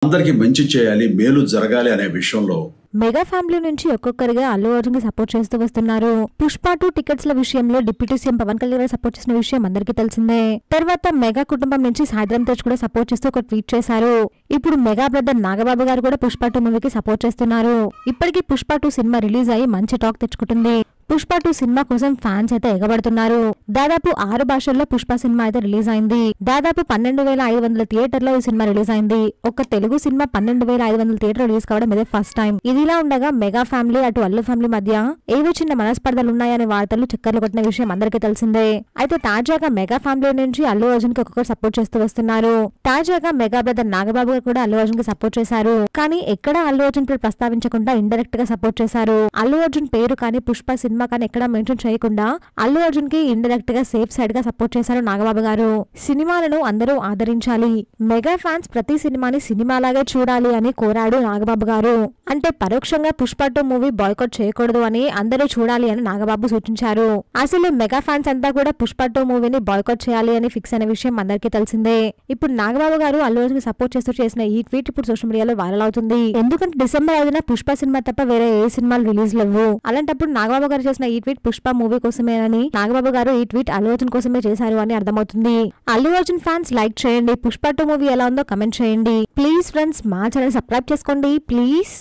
అందరికీ మంచి చేయాలి, మేలు జరగాలి అనే విషయంలో మెగా ఫ్యామిలీ నుంచి ఒక్కొక్కరిగా అల్లు అర్జున్ కి సపోర్ట్ చేస్తూ వస్తున్నారు. పుష్ప 2 టికెట్స్ ల విషయంలో deputy CM Pawan Kalyan support చేసిన విషయం అందరికీ తెలిసిందే. తర్వాత మెగా కుటుంబం నుంచి సాయిధరం తేజ్ కూడా సపోర్ట్ చేస్తూ ఒక ట్వీట్ చేశారు. ఇప్పుడు మెగా బ్రదర్ నాగబాబు గారు కూడా పుష్ప 2 మూవీకి సపోర్ట్ చేస్తున్నారు. ఇప్పటికీ పుష్ప 2 సినిమా రిలీజ్ అయ్యి మంచి టాక్ తెచ్చుకుంటుంది. పుష్ప 2 సినిమా కోసం ఫ్యాన్స్ అయితే ఎగబడుతున్నారు. దాదాపు 6 భాషల్లో పుష్ప సినిమా అయితే రిలీజ్ అయింది. దాదాపు 12,500 థియేటర్లో ఈ సినిమా రిలీజ్ అయింది. ఒక తెలుగు సినిమా 12,500 థియేటర్ రిలీజ్ కావడం ఇదే ఫస్ట్ టైం. ఇదిలా ఉండగా మెగా ఫ్యామిలీ అటు అల్లు ఫ్యామిలీ మధ్య ఏవో చిన్న మనస్పర్ధలు ఉన్నాయనే వార్తలు చక్కర్లు కొట్టిన విషయం అందరికీ తెలిసిందే. అయితే తాజాగా మెగా ఫ్యామిలీ నుంచి అల్లు అర్జున్ కి ఒక్కొక్కరు సపోర్ట్ చేస్తూ వస్తున్నారు. తాజాగా మెగా బ్రదర్ నాగబాబు గారు కూడా అల్లు అర్జున్ కి సపోర్ట్ చేశారు. కానీ ఎక్కడ అల్లు అర్జున్ పేరు ప్రస్తావించకుండా ఇండైరెక్ట్ గా సపోర్ట్ చేశారు. అల్లు అర్జున్ పేరు కానీ పుష్ప సినిమా కానీ ఎక్కడ మెన్షన్ చేయకుండా అల్లు అర్జున్ కి ఇండైరెక్ట్ గా సేఫ్ సైడ్ గా సపోర్ట్ చేశారు నాగబాబు గారు. సినిమాలను అందరూ ఆదరించాలి, మెగా ఫ్యాన్స్ ప్రతి సినిమాని సినిమాలాగే చూడాలి అని కోరాడు నాగబాబు గారు. అంటే పరోక్షంగా పుష్ప 2 మూవీ బాయ్కాట్ చేయకూడదు అని అందరూ చూడాలి అని నాగబాబు సూచించారు. అసలు మెగా ఫ్యాన్స్ అంతా కూడా పుష్ప 2 మూవీని బాయ్కాట్ చేయాలి అని ఫిక్స్ అయిన విషయం అందరికీ తెలిసిందే. ఇప్పుడు నాగబాబు గారు అల్లు అర్జున్ సపోర్ట్ చేస్తూ చేసిన ఈ ట్వీట్ ఇప్పుడు సోషల్ మీడియాలో వైరల్ అవుతుంది. ఎందుకంటే డిసెంబర్ 5న పుష్ప సినిమా తప్ప వేరే ఏ సినిమాలు రిలీజ్ లేవు. అలాంటప్పుడు నాగబాబు గారు చేసిన ఈ ట్వీట్ పుష్ప మూవీ కోసమేనని, నాగబాబు గారు ఈ ట్వీట్ అల్లు అర్జున్ కోసమే చేశారు అని అర్థమవుతుంది. అల్లు అర్జున్ ఫ్యాన్స్ లైక్ చేయండి, పుష్ప 2 మూవీ ఎలా ఉందో కమెంట్ చేయండి. ప్లీజ్ ఫ్రెండ్స్, మా ఛానల్ సబ్స్క్రైబ్ చేసుకోండి ప్లీజ్.